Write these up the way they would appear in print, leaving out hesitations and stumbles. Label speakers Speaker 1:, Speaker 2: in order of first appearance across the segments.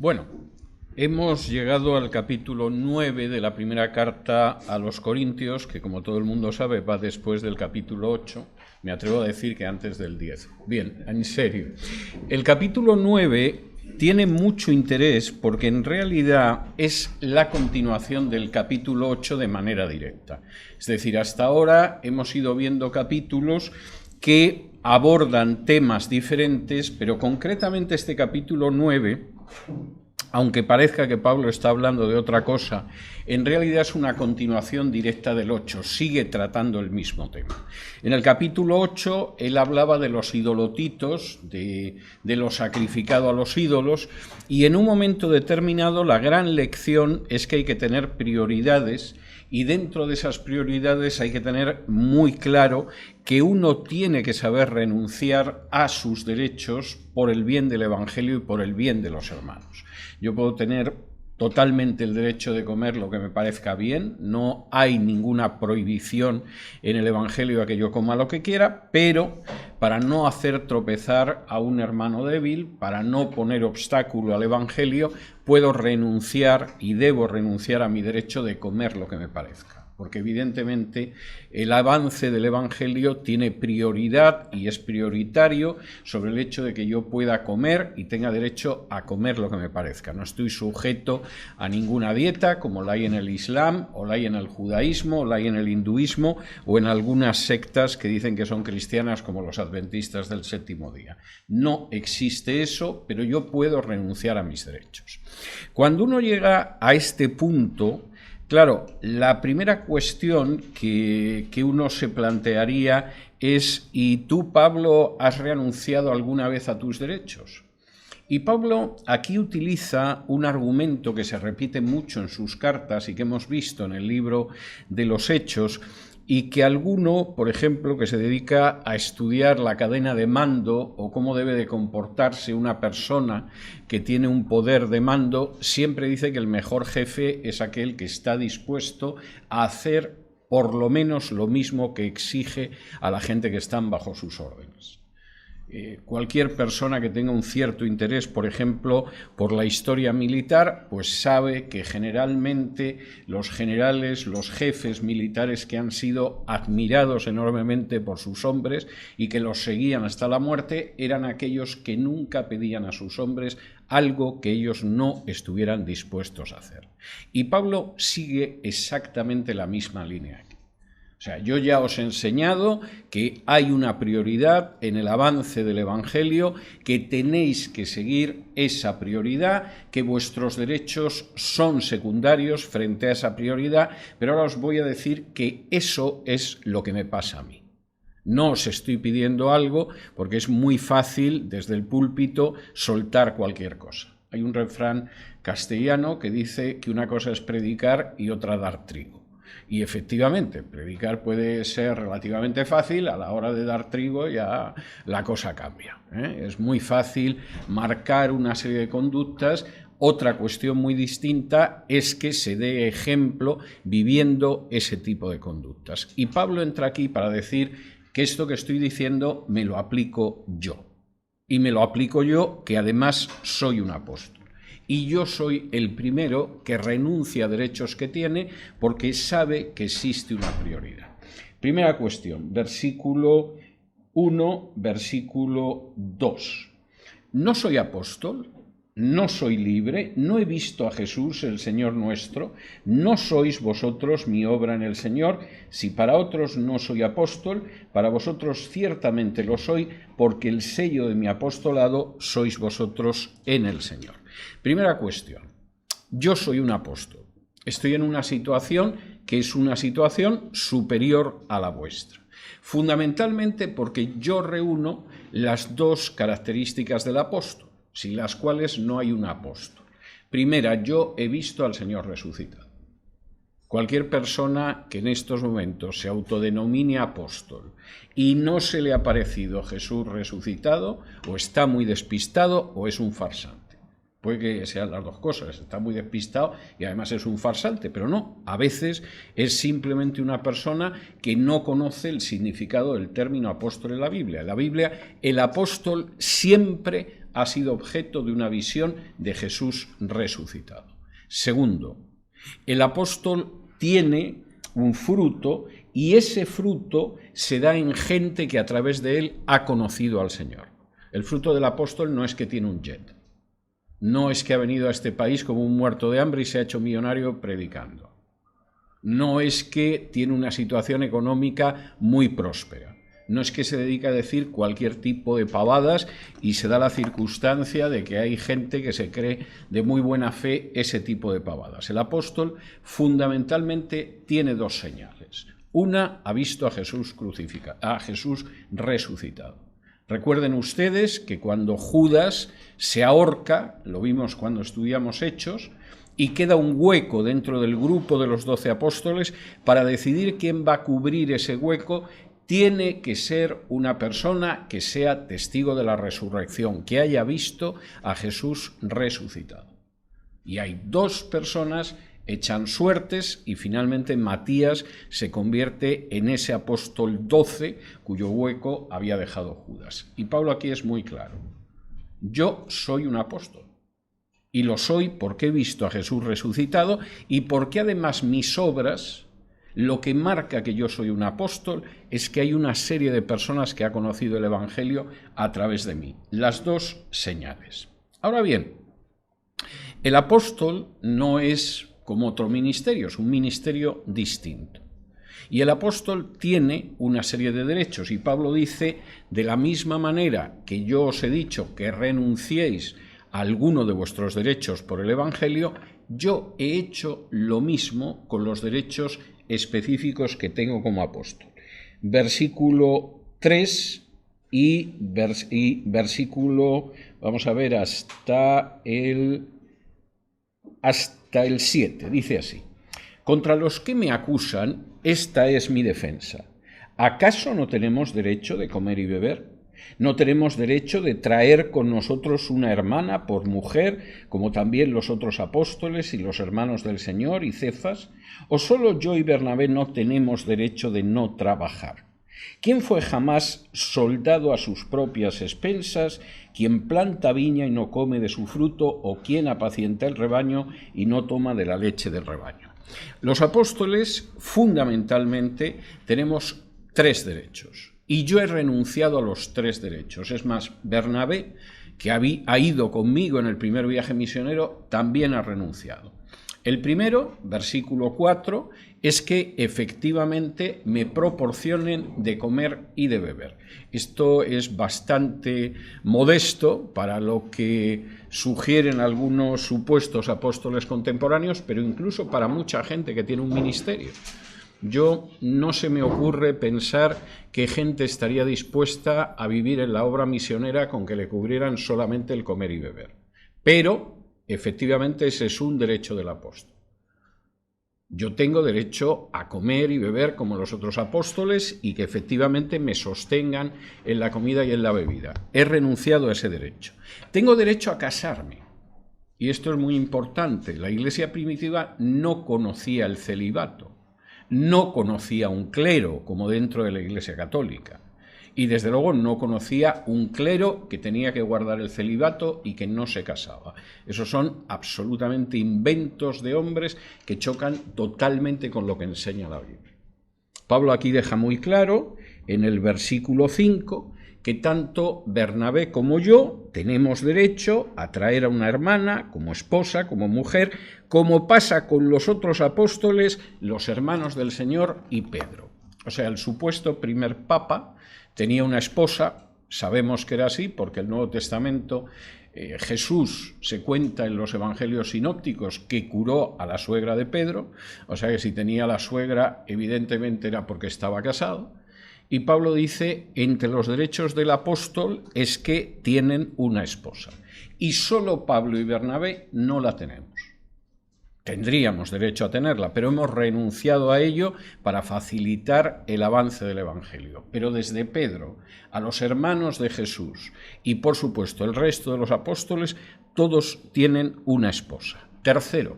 Speaker 1: Bueno, hemos llegado al capítulo 9 de la primera carta a los Corintios, que como todo el mundo sabe va después del capítulo 8. Me atrevo a decir que antes del 10. Bien, en serio. El capítulo 9 tiene mucho interés porque en realidad es la continuación del capítulo 8 de manera directa. Es decir, hasta ahora hemos ido viendo capítulos que abordan temas diferentes, pero concretamente este capítulo 9, aunque parezca que Pablo está hablando de otra cosa, en realidad es una continuación directa del 8, sigue tratando el mismo tema. En el capítulo 8 él hablaba de los idolotitos, de lo sacrificado a los ídolos, y en un momento determinado la gran lección es que hay que tener prioridades, y dentro de esas prioridades hay que tener muy claro que uno tiene que saber renunciar a sus derechos por el bien del Evangelio y por el bien de los hermanos. Yo puedo tener totalmente el derecho de comer lo que me parezca bien, no hay ninguna prohibición en el Evangelio a que yo coma lo que quiera, pero para no hacer tropezar a un hermano débil, para no poner obstáculo al Evangelio, puedo renunciar y debo renunciar a mi derecho de comer lo que me parezca. Porque evidentemente el avance del Evangelio tiene prioridad y es prioritario sobre el hecho de que yo pueda comer y tenga derecho a comer lo que me parezca. No estoy sujeto a ninguna dieta como la hay en el Islam, o la hay en el judaísmo, o la hay en el hinduismo, o en algunas sectas que dicen que son cristianas como los adventistas del séptimo día. No existe eso, pero yo puedo renunciar a mis derechos. Cuando uno llega a este punto, claro, la primera cuestión que uno se plantearía es: ¿y tú, Pablo, has renunciado alguna vez a tus derechos? Y Pablo aquí utiliza un argumento que se repite mucho en sus cartas y que hemos visto en el libro de los Hechos, y que alguno, por ejemplo, que se dedica a estudiar la cadena de mando o cómo debe de comportarse una persona que tiene un poder de mando, siempre dice que el mejor jefe es aquel que está dispuesto a hacer por lo menos lo mismo que exige a la gente que están bajo sus órdenes. Cualquier persona que tenga un cierto interés, por ejemplo, por la historia militar, pues sabe que generalmente los generales, los jefes militares que han sido admirados enormemente por sus hombres y que los seguían hasta la muerte, eran aquellos que nunca pedían a sus hombres algo que ellos no estuvieran dispuestos a hacer. Y Pablo sigue exactamente la misma línea. O sea, yo ya os he enseñado que hay una prioridad en el avance del Evangelio, que tenéis que seguir esa prioridad, que vuestros derechos son secundarios frente a esa prioridad, pero ahora os voy a decir que eso es lo que me pasa a mí. No os estoy pidiendo algo porque es muy fácil desde el púlpito soltar cualquier cosa. Hay un refrán castellano que dice que una cosa es predicar y otra dar trigo. Y efectivamente, predicar puede ser relativamente fácil, a la hora de dar trigo ya la cosa cambia, ¿eh? Es muy fácil marcar una serie de conductas. Otra cuestión muy distinta es que se dé ejemplo viviendo ese tipo de conductas. Y Pablo entra aquí para decir que esto que estoy diciendo me lo aplico yo. Y me lo aplico yo, que además soy un apóstol. Y yo soy el primero que renuncia a derechos que tiene porque sabe que existe una prioridad. Primera cuestión, versículo 1, versículo 2. No soy apóstol, no soy libre, no he visto a Jesús, el Señor nuestro, no sois vosotros mi obra en el Señor. Si para otros no soy apóstol, para vosotros ciertamente lo soy, porque el sello de mi apostolado sois vosotros en el Señor. Primera cuestión, yo soy un apóstol, estoy en una situación que es una situación superior a la vuestra, fundamentalmente porque yo reúno las dos características del apóstol, sin las cuales no hay un apóstol. Primera, yo he visto al Señor resucitado. Cualquier persona que en estos momentos se autodenomine apóstol y no se le ha parecido Jesús resucitado, o está muy despistado o es un farsante. Puede que sean las dos cosas, está muy despistado y además es un farsante, pero no, a veces es simplemente una persona que no conoce el significado del término apóstol en la Biblia. En la Biblia, el apóstol siempre ha sido objeto de una visión de Jesús resucitado. Segundo, el apóstol tiene un fruto y ese fruto se da en gente que a través de él ha conocido al Señor. El fruto del apóstol no es que tiene un jet, no es que ha venido a este país como un muerto de hambre y se ha hecho millonario predicando, no es que tiene una situación económica muy próspera, no es que se dedica a decir cualquier tipo de pavadas y se da la circunstancia de que hay gente que se cree de muy buena fe ese tipo de pavadas. El apóstol fundamentalmente tiene dos señales. Una, ha visto a Jesús crucificado, a Jesús resucitado. Recuerden ustedes que cuando Judas se ahorca, lo vimos cuando estudiamos Hechos, y queda un hueco dentro del grupo de los 12 apóstoles para decidir quién va a cubrir ese hueco. Tiene que ser una persona que sea testigo de la resurrección, que haya visto a Jesús resucitado. Y hay dos personas, echan suertes y finalmente Matías se convierte en ese apóstol 12 cuyo hueco había dejado Judas. Y Pablo aquí es muy claro. Yo soy un apóstol. Y lo soy porque he visto a Jesús resucitado y porque además mis obras, lo que marca que yo soy un apóstol es que hay una serie de personas que ha conocido el Evangelio a través de mí. Las dos señales. Ahora bien, el apóstol no es como otro ministerio, es un ministerio distinto. Y el apóstol tiene una serie de derechos y Pablo dice, de la misma manera que yo os he dicho que renunciéis a alguno de vuestros derechos por el Evangelio, yo he hecho lo mismo con los derechos específicos que tengo como apóstol. Versículo 3 y versículo, vamos a ver, hasta el 7, dice así. Contra los que me acusan, esta es mi defensa. ¿Acaso no tenemos derecho de comer y beber? ¿No tenemos derecho de traer con nosotros una hermana por mujer, como también los otros apóstoles y los hermanos del Señor y Cefas? ¿O solo yo y Bernabé no tenemos derecho de no trabajar? ¿Quién fue jamás soldado a sus propias expensas? ¿Quién planta viña y no come de su fruto? ¿O quién apacienta el rebaño y no toma de la leche del rebaño? Los apóstoles, fundamentalmente, tenemos tres derechos. Y yo he renunciado a los tres derechos. Es más, Bernabé, que ha ido conmigo en el primer viaje misionero, también ha renunciado. El primero, versículo 4, es que efectivamente me proporcionen de comer y de beber. Esto es bastante modesto para lo que sugieren algunos supuestos apóstoles contemporáneos, pero incluso para mucha gente que tiene un ministerio. Yo no se me ocurre pensar que gente estaría dispuesta a vivir en la obra misionera con que le cubrieran solamente el comer y beber. Pero, efectivamente, ese es un derecho del apóstol. Yo tengo derecho a comer y beber como los otros apóstoles y que efectivamente me sostengan en la comida y en la bebida. He renunciado a ese derecho. Tengo derecho a casarme. Y esto es muy importante. La Iglesia primitiva no conocía el celibato. No conocía un clero como dentro de la Iglesia católica y desde luego no conocía un clero que tenía que guardar el celibato y que no se casaba. Esos son absolutamente inventos de hombres que chocan totalmente con lo que enseña la Biblia. Pablo aquí deja muy claro en el versículo 5 que tanto Bernabé como yo tenemos derecho a traer a una hermana como esposa, como mujer, como pasa con los otros apóstoles, los hermanos del Señor y Pedro. O sea, el supuesto primer papa tenía una esposa, sabemos que era así porque el Nuevo Testamento, Jesús se cuenta en los evangelios sinópticos que curó a la suegra de Pedro, o sea que si tenía la suegra evidentemente era porque estaba casado. Y Pablo dice, entre los derechos del apóstol es que tienen una esposa. Y solo Pablo y Bernabé no la tenemos. Tendríamos derecho a tenerla, pero hemos renunciado a ello para facilitar el avance del Evangelio. Pero desde Pedro a los hermanos de Jesús y, por supuesto, el resto de los apóstoles, todos tienen una esposa. Tercero,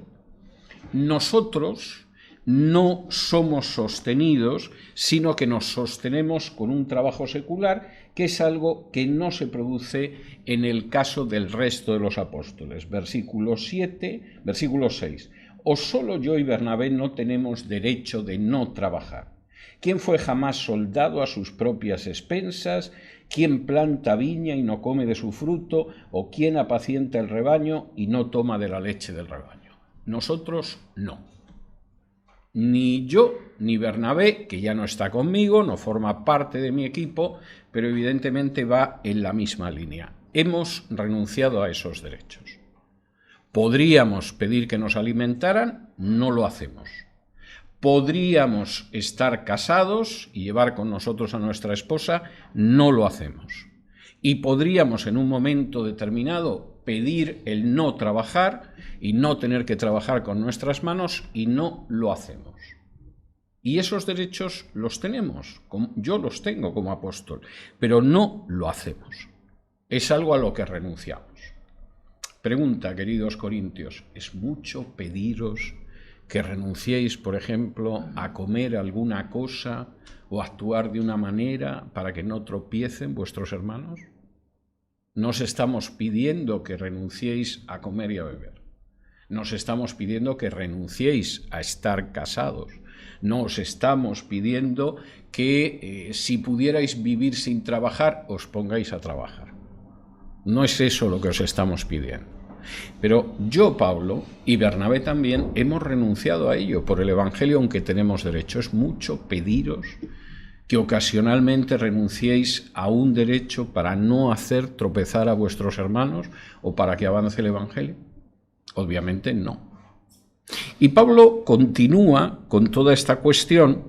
Speaker 1: nosotros no somos sostenidos, sino que nos sostenemos con un trabajo secular que es algo que no se produce en el caso del resto de los apóstoles. Versículo 6. O solo yo y Bernabé no tenemos derecho de no trabajar. ¿Quién fue jamás soldado a sus propias expensas? ¿Quién planta viña y no come de su fruto? ¿O quién apacienta el rebaño y no toma de la leche del rebaño? Nosotros no. Ni yo ni Bernabé, que ya no está conmigo, no forma parte de mi equipo, pero evidentemente va en la misma línea. Hemos renunciado a esos derechos. ¿Podríamos pedir que nos alimentaran? No lo hacemos. ¿Podríamos estar casados y llevar con nosotros a nuestra esposa? No lo hacemos. Y podríamos en un momento determinado pedir el no trabajar y no tener que trabajar con nuestras manos, y no lo hacemos. Y esos derechos los tenemos, yo los tengo como apóstol, pero no lo hacemos. Es algo a lo que renunciamos. Pregunta, queridos corintios, ¿es mucho pediros que renunciéis, por ejemplo, a comer alguna cosa o actuar de una manera para que no tropiecen vuestros hermanos? No os estamos pidiendo que renunciéis a comer y a beber. Nos estamos pidiendo que renunciéis a estar casados. No os estamos pidiendo que si pudierais vivir sin trabajar, os pongáis a trabajar. No es eso lo que os estamos pidiendo. Pero yo, Pablo, y Bernabé también, hemos renunciado a ello por el Evangelio, aunque tenemos derecho. Es mucho pediros que ocasionalmente renunciéis a un derecho para no hacer tropezar a vuestros hermanos o para que avance el Evangelio. Obviamente no. Y Pablo continúa con toda esta cuestión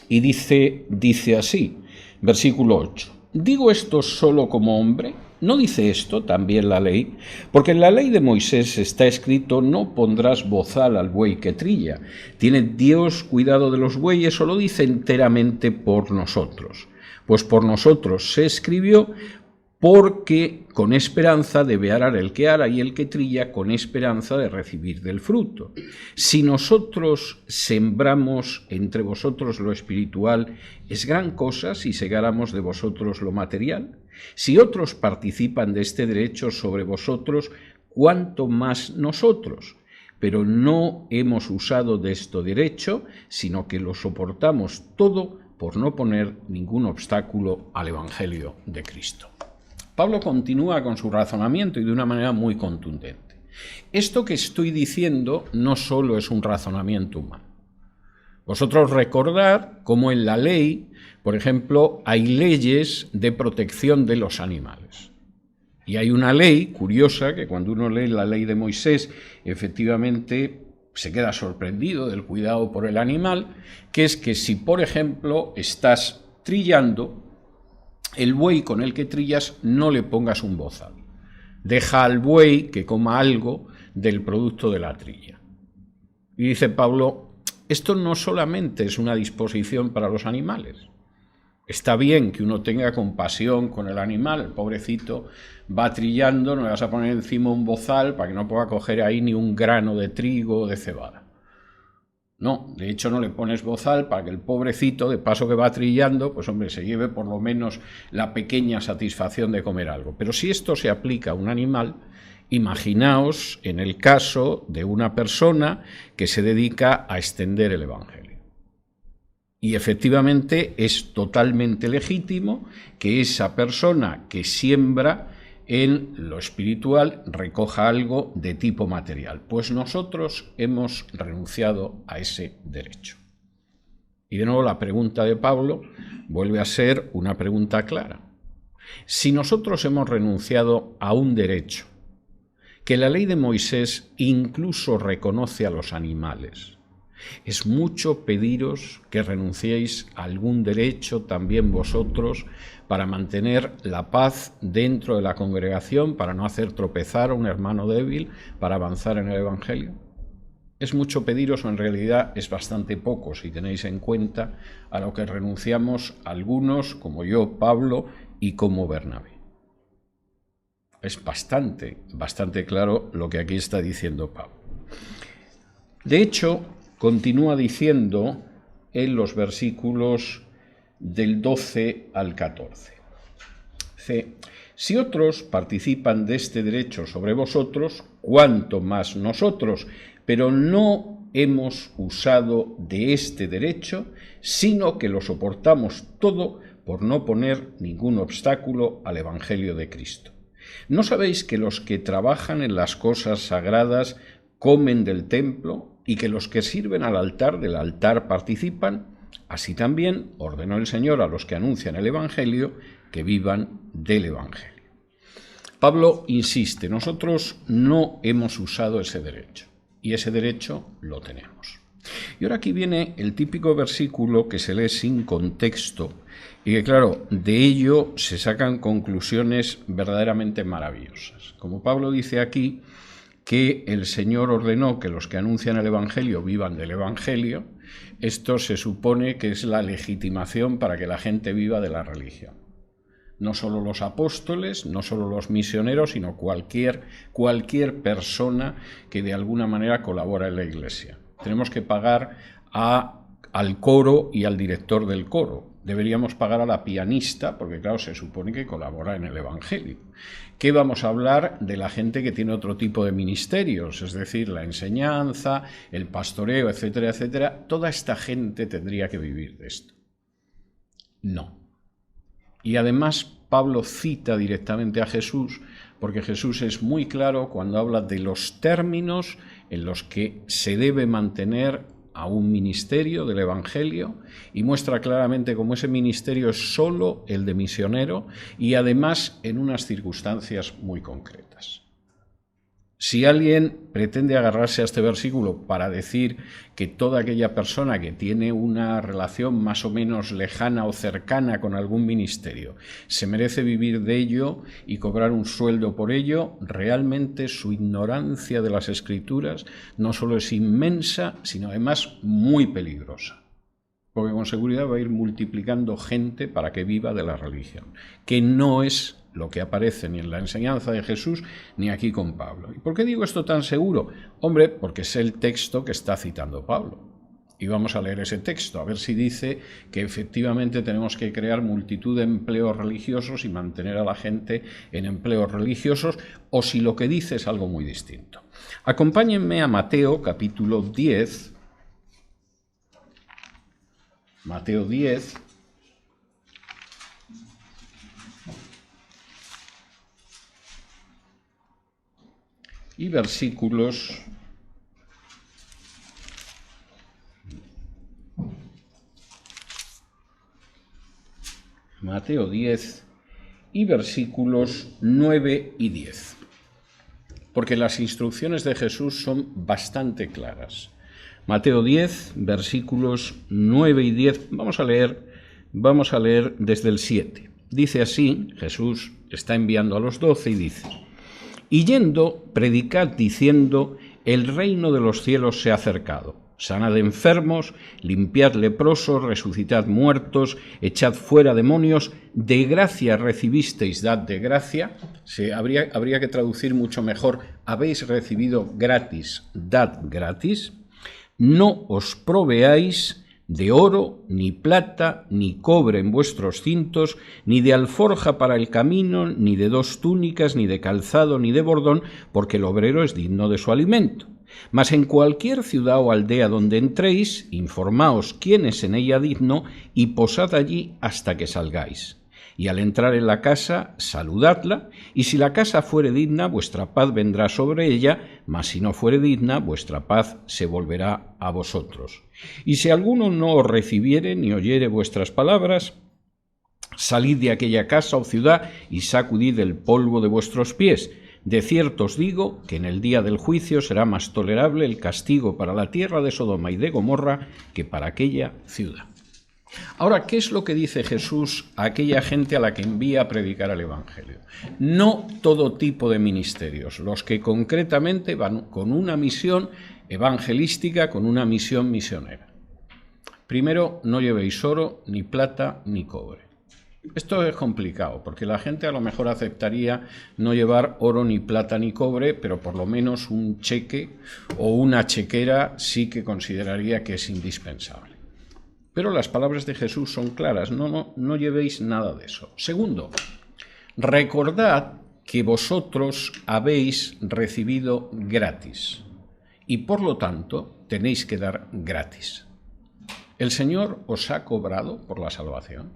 Speaker 1: y dice así, versículo 8. ¿Digo esto solo como hombre? ¿No dice esto también la ley? Porque en la ley de Moisés está escrito: no pondrás bozal al buey que trilla. ¿Tiene Dios cuidado de los bueyes o lo dice enteramente por nosotros? Pues por nosotros se escribió, porque con esperanza debe arar el que ara y el que trilla con esperanza de recibir del fruto. Si nosotros sembramos entre vosotros lo espiritual, ¿es gran cosa si segáramos de vosotros lo material? Si otros participan de este derecho sobre vosotros, ¿cuánto más nosotros? Pero no hemos usado de este derecho, sino que lo soportamos todo por no poner ningún obstáculo al Evangelio de Cristo. Pablo continúa con su razonamiento y de una manera muy contundente. Esto que estoy diciendo no solo es un razonamiento humano. Vosotros recordad cómo en la ley, por ejemplo, hay leyes de protección de los animales. Y hay una ley curiosa que cuando uno lee la ley de Moisés, efectivamente se queda sorprendido del cuidado por el animal, que es que si, por ejemplo, estás trillando, el buey con el que trillas no le pongas un bozal. Deja al buey que coma algo del producto de la trilla. Y dice Pablo, esto no solamente es una disposición para los animales. Está bien que uno tenga compasión con el animal, el pobrecito va trillando, no le vas a poner encima un bozal para que no pueda coger ahí ni un grano de trigo o de cebada. No, de hecho no le pones bozal para que el pobrecito, de paso que va trillando, pues hombre, se lleve por lo menos la pequeña satisfacción de comer algo. Pero si esto se aplica a un animal, imaginaos en el caso de una persona que se dedica a extender el Evangelio. Y efectivamente es totalmente legítimo que esa persona que siembra en lo espiritual recoja algo de tipo material. Pues nosotros hemos renunciado a ese derecho. Y de nuevo la pregunta de Pablo vuelve a ser una pregunta clara. Si nosotros hemos renunciado a un derecho que la ley de Moisés incluso reconoce a los animales, es mucho pediros que renunciéis a algún derecho también vosotros para mantener la paz dentro de la congregación, para no hacer tropezar a un hermano débil, para avanzar en el Evangelio. Es mucho pediros o en realidad es bastante poco si tenéis en cuenta a lo que renunciamos algunos, como yo, Pablo, y como Bernabé. Es bastante claro lo que aquí está diciendo Pablo. De hecho, continúa diciendo en los versículos del 12 al 14. Dice, si otros participan de este derecho sobre vosotros, cuánto más nosotros, pero no hemos usado de este derecho, sino que lo soportamos todo por no poner ningún obstáculo al Evangelio de Cristo. ¿No sabéis que los que trabajan en las cosas sagradas comen del templo y que los que sirven al altar del altar participan? Así también ordenó el Señor a los que anuncian el Evangelio que vivan del Evangelio. Pablo insiste, nosotros no hemos usado ese derecho y ese derecho lo tenemos. Y ahora aquí viene el típico versículo que se lee sin contexto y que, claro, de ello se sacan conclusiones verdaderamente maravillosas. Como Pablo dice aquí que el Señor ordenó que los que anuncian el Evangelio vivan del Evangelio, esto se supone que es la legitimación para que la gente viva de la religión. No solo los apóstoles, no solo los misioneros, sino cualquier persona que de alguna manera colabora en la Iglesia. Tenemos que pagar al coro y al director del coro. Deberíamos pagar a la pianista, porque claro, se supone que colabora en el Evangelio. ¿Qué vamos a hablar de la gente que tiene otro tipo de ministerios? Es decir, la enseñanza, el pastoreo, etcétera, etcétera. Toda esta gente tendría que vivir de esto. No. Y además Pablo cita directamente a Jesús, porque Jesús es muy claro cuando habla de los términos en los que se debe mantener a un ministerio del Evangelio y muestra claramente cómo ese ministerio es solo el de misionero y además en unas circunstancias muy concretas. Si alguien pretende agarrarse a este versículo para decir que toda aquella persona que tiene una relación más o menos lejana o cercana con algún ministerio se merece vivir de ello y cobrar un sueldo por ello, realmente su ignorancia de las Escrituras no solo es inmensa, sino además muy peligrosa. Porque con seguridad va a ir multiplicando gente para que viva de la religión, que no es lo que aparece ni en la enseñanza de Jesús ni aquí con Pablo. ¿Y por qué digo esto tan seguro? Hombre, porque es el texto que está citando Pablo. Y vamos a leer ese texto, a ver si dice que efectivamente tenemos que crear multitud de empleos religiosos y mantener a la gente en empleos religiosos, o si lo que dice es algo muy distinto. Acompáñenme a Mateo capítulo 10. Mateo 10. Y versículos Mateo 10 y versículos 9 y 10. Porque las instrucciones de Jesús son bastante claras. Mateo 10, versículos 9 y 10. Vamos a leer desde el 7. Dice así, Jesús está enviando a los 12 y dice: Y yendo, predicad diciendo, el reino de los cielos se ha acercado. Sanad enfermos, limpiad leprosos, resucitad muertos, echad fuera demonios, de gracia recibisteis, dad de gracia. Habría que traducir mucho mejor, habéis recibido gratis, dad gratis. No os proveáis de oro, ni plata, ni cobre en vuestros cintos, ni de alforja para el camino, ni de 2 túnicas, ni de calzado, ni de bordón, porque el obrero es digno de su alimento. Mas en cualquier ciudad o aldea donde entréis, informaos quién es en ella digno, y posad allí hasta que salgáis. Y al entrar en la casa, saludadla, y si la casa fuere digna, vuestra paz vendrá sobre ella, mas si no fuere digna, vuestra paz se volverá a vosotros. Y si alguno no os recibiere ni oyere vuestras palabras, salid de aquella casa o ciudad y sacudid el polvo de vuestros pies. De cierto os digo que en el día del juicio será más tolerable el castigo para la tierra de Sodoma y de Gomorra que para aquella ciudad. Ahora, ¿qué es lo que dice Jesús a aquella gente a la que envía a predicar el Evangelio? No todo tipo de ministerios, los que concretamente van con una misión evangelística, con una misión misionera. Primero, no llevéis oro, ni plata, ni cobre. Esto es complicado, porque la gente a lo mejor aceptaría no llevar oro, ni plata, ni cobre, pero por lo menos un cheque o una chequera sí que consideraría que es indispensable. Pero las palabras de Jesús son claras, no llevéis nada de eso. Segundo, recordad que vosotros habéis recibido gratis y por lo tanto tenéis que dar gratis. ¿El Señor os ha cobrado por la salvación?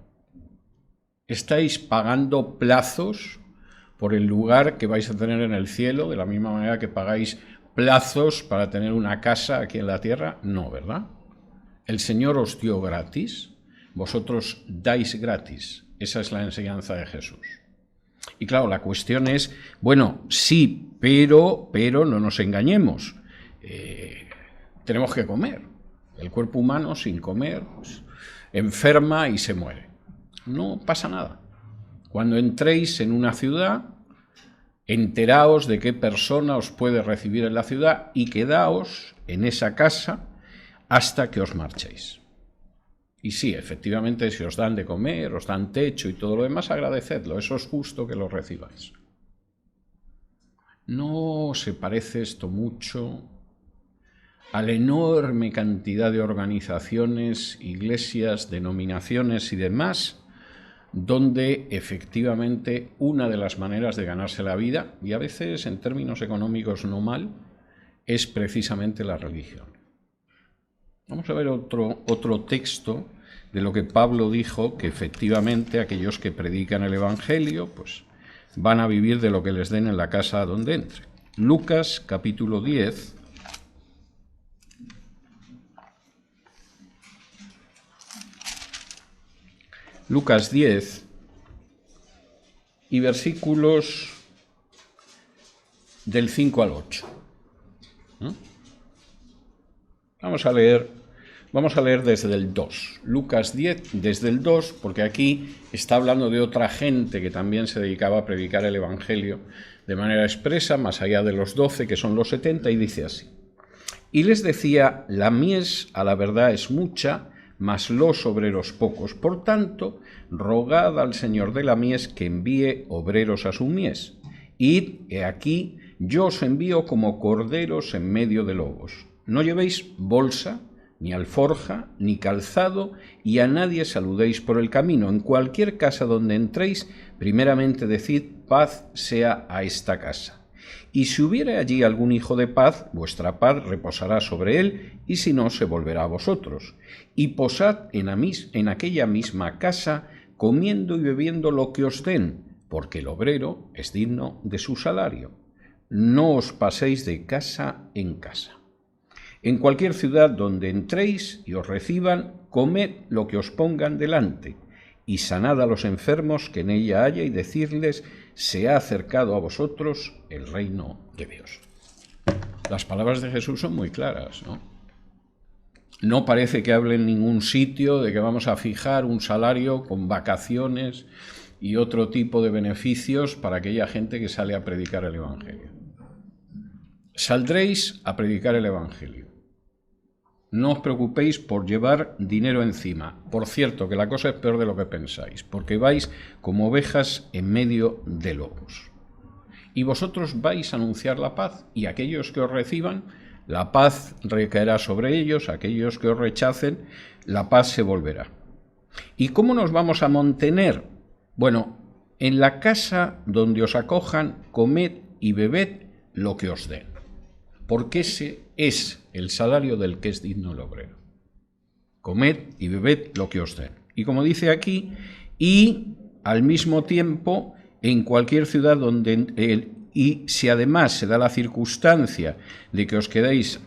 Speaker 1: ¿Estáis pagando plazos por el lugar que vais a tener en el cielo, de la misma manera que pagáis plazos para tener una casa aquí en la tierra? No, ¿verdad? El Señor os dio gratis, vosotros dais gratis. Esa es la enseñanza de Jesús. Y claro, la cuestión es, bueno, sí, pero no nos engañemos. Tenemos que comer. El cuerpo humano sin comer pues, enferma y se muere. No pasa nada. Cuando entréis en una ciudad, enteraos de qué persona os puede recibir en la ciudad y quedaos en esa casa hasta que os marchéis. Y sí, efectivamente, si os dan de comer, os dan techo y todo lo demás, agradecedlo. Eso es justo que lo recibáis. ¿No se parece esto mucho a la enorme cantidad de organizaciones, iglesias, denominaciones y demás, donde efectivamente una de las maneras de ganarse la vida, y a veces en términos económicos no mal, es precisamente la religión? Vamos a ver otro texto de lo que Pablo dijo, que efectivamente aquellos que predican el Evangelio pues van a vivir de lo que les den en la casa donde entre. Lucas capítulo 10. Lucas 10 y versículos del 5 al 8. Vamos a leer desde el 2. Lucas 10 desde el 2, porque aquí está hablando de otra gente que también se dedicaba a predicar el Evangelio de manera expresa, más allá de los 12, que son los 70, y dice así. Y les decía, la mies a la verdad es mucha, mas los obreros pocos. Por tanto, rogad al Señor de la mies que envíe obreros a su mies. Id, he aquí, yo os envío como corderos en medio de lobos. No llevéis bolsa, ni alforja, ni calzado, y a nadie saludéis por el camino. En cualquier casa donde entréis, primeramente decid, paz sea a esta casa. Y si hubiere allí algún hijo de paz, vuestra paz reposará sobre él, y si no, se volverá a vosotros. Y posad en aquella misma casa, comiendo y bebiendo lo que os den, porque el obrero es digno de su salario. No os paséis de casa en casa. En cualquier ciudad donde entréis y os reciban, comed lo que os pongan delante, y sanad a los enfermos que en ella haya, y decirles, se ha acercado a vosotros el reino de Dios. Las palabras de Jesús son muy claras, ¿no? No parece que hable en ningún sitio de que vamos a fijar un salario con vacaciones y otro tipo de beneficios para aquella gente que sale a predicar el Evangelio. Saldréis a predicar el Evangelio. No os preocupéis por llevar dinero encima. Por cierto, que la cosa es peor de lo que pensáis, porque vais como ovejas en medio de lobos. Y vosotros vais a anunciar la paz, y aquellos que os reciban, la paz recaerá sobre ellos, aquellos que os rechacen, la paz se volverá. ¿Y cómo nos vamos a mantener? Bueno, en la casa donde os acojan, comed y bebed lo que os den, porque ese es el salario del que es digno el obrero. Comed y bebed lo que os den. Y como dice aquí, y al mismo tiempo en cualquier ciudad donde y si además se da la circunstancia de que os quedáis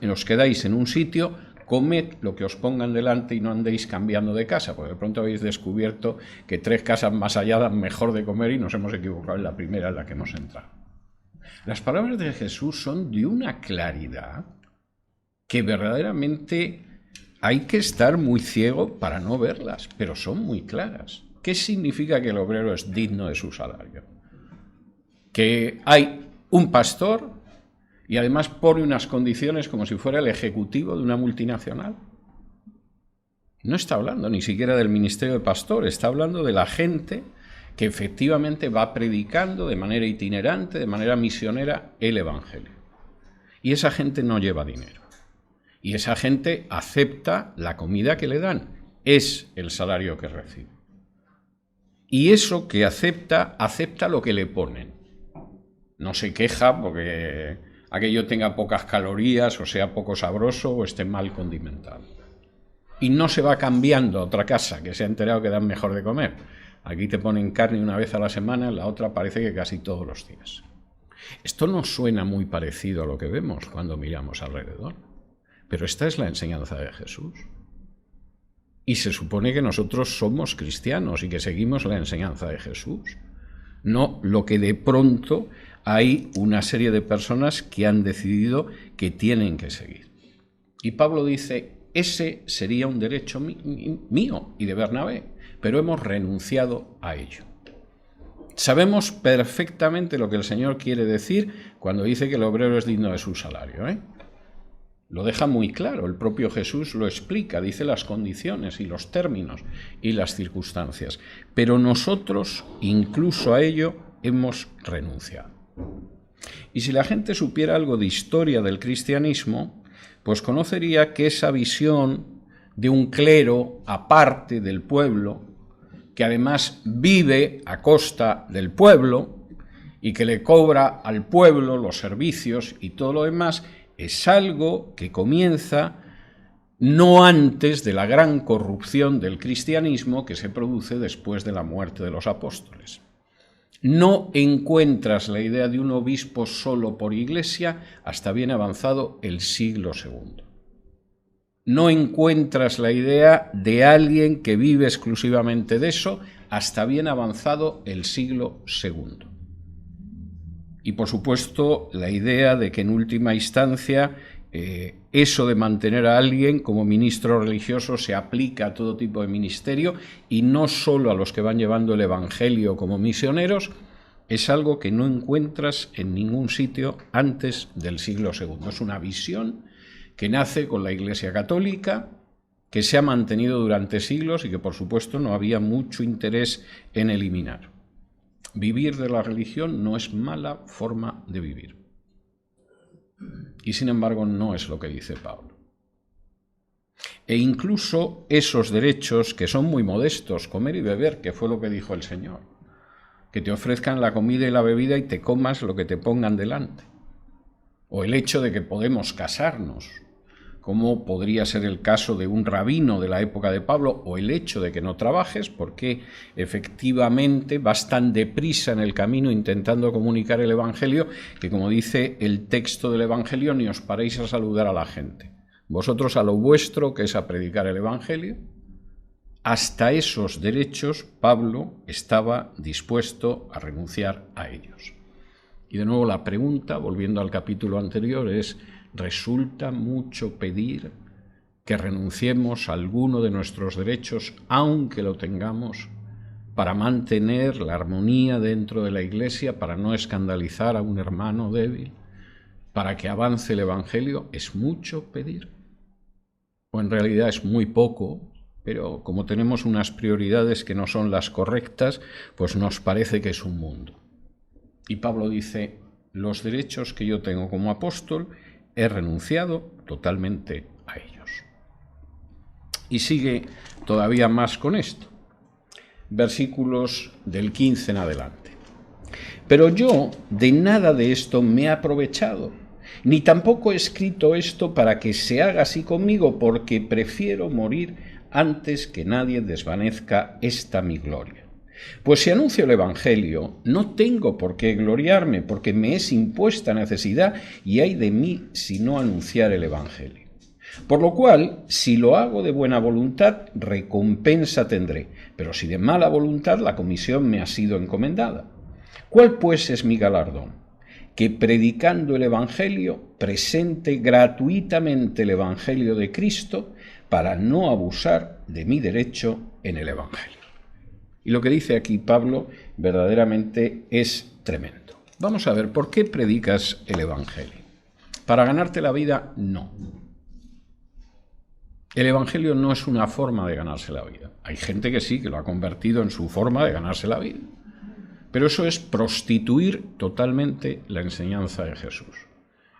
Speaker 1: en un sitio, comed lo que os pongan delante y no andéis cambiando de casa, porque de pronto habéis descubierto que 3 casas más allá dan mejor de comer y nos hemos equivocado en la primera en la que hemos entrado. Las palabras de Jesús son de una claridad que verdaderamente hay que estar muy ciego para no verlas, pero son muy claras. ¿Qué significa que el obrero es digno de su salario? Que hay un pastor y además pone unas condiciones como si fuera el ejecutivo de una multinacional. No está hablando ni siquiera del ministerio de pastor, está hablando de la gente que efectivamente va predicando de manera itinerante, de manera misionera, el Evangelio. Y esa gente no lleva dinero. Y esa gente acepta la comida que le dan. Es el salario que recibe. y eso que acepta, acepta lo que le ponen. No se queja porque aquello tenga pocas calorías, o sea poco sabroso, o esté mal condimentado. Y no se va cambiando a otra casa que se ha enterado que dan mejor de comer. Aquí te ponen carne una vez a la semana, en la otra parece que casi todos los días. Esto nos suena muy parecido a lo que vemos cuando miramos alrededor, pero esta es la enseñanza de Jesús. Y se supone que nosotros somos cristianos y que seguimos la enseñanza de Jesús, no lo que de pronto hay una serie de personas que han decidido que tienen que seguir. Y Pablo dice, ese sería un derecho mío y de Bernabé, pero hemos renunciado a ello. Sabemos perfectamente lo que el Señor quiere decir cuando dice que el obrero es digno de su salario, ¿eh? Lo deja muy claro, el propio Jesús lo explica, dice las condiciones y los términos y las circunstancias. Pero nosotros, incluso a ello, hemos renunciado. Y si la gente supiera algo de historia del cristianismo, pues conocería que esa visión de un clero aparte del pueblo, que además vive a costa del pueblo y que le cobra al pueblo los servicios y todo lo demás, es algo que comienza no antes de la gran corrupción del cristianismo que se produce después de la muerte de los apóstoles. No encuentras la idea de un obispo solo por iglesia hasta bien avanzado el siglo II. No encuentras la idea de alguien que vive exclusivamente de eso hasta bien avanzado el siglo II. Y por supuesto la idea de que en última instancia eso de mantener a alguien como ministro religioso se aplica a todo tipo de ministerio y no solo a los que van llevando el evangelio como misioneros, es algo que no encuentras en ningún sitio antes del siglo II. Es una visión que nace con la Iglesia Católica, que se ha mantenido durante siglos y que por supuesto no había mucho interés en eliminar. Vivir de la religión no es mala forma de vivir. Y sin embargo no es lo que dice Pablo. E incluso esos derechos que son muy modestos, comer y beber, que fue lo que dijo el Señor, que te ofrezcan la comida y la bebida y te comas lo que te pongan delante. O el hecho de que podemos casarnos, como podría ser el caso de un rabino de la época de Pablo, o el hecho de que no trabajes, porque efectivamente vas tan deprisa en el camino intentando comunicar el Evangelio, que como dice el texto del Evangelio, ni os paréis a saludar a la gente. Vosotros a lo vuestro, que es a predicar el Evangelio. Hasta esos derechos Pablo estaba dispuesto a renunciar a ellos. Y de nuevo la pregunta, volviendo al capítulo anterior, es: ¿resulta mucho pedir que renunciemos a alguno de nuestros derechos, aunque lo tengamos, para mantener la armonía dentro de la Iglesia, para no escandalizar a un hermano débil, para que avance el Evangelio? ¿Es mucho pedir? O en realidad es muy poco, pero como tenemos unas prioridades que no son las correctas, pues nos parece que es un mundo. Y Pablo dice: los derechos que yo tengo como apóstol he renunciado totalmente a ellos. Y sigue todavía más con esto. Versículos del 15 en adelante. Pero yo de nada de esto me he aprovechado, ni tampoco he escrito esto para que se haga así conmigo, porque prefiero morir antes que nadie desvanezca esta mi gloria. Pues si anuncio el Evangelio, no tengo por qué gloriarme, porque me es impuesta necesidad y ay de mí si no anunciar el Evangelio. Por lo cual, si lo hago de buena voluntad, recompensa tendré, pero si de mala voluntad, la comisión me ha sido encomendada. ¿Cuál pues es mi galardón? Que predicando el Evangelio, presente gratuitamente el Evangelio de Cristo, para no abusar de mi derecho en el Evangelio. Y lo que dice aquí Pablo verdaderamente es tremendo. Vamos a ver, ¿por qué predicas el Evangelio? ¿Para ganarte la vida? No. El Evangelio no es una forma de ganarse la vida. Hay gente que sí, que lo ha convertido en su forma de ganarse la vida. Pero eso es prostituir totalmente la enseñanza de Jesús.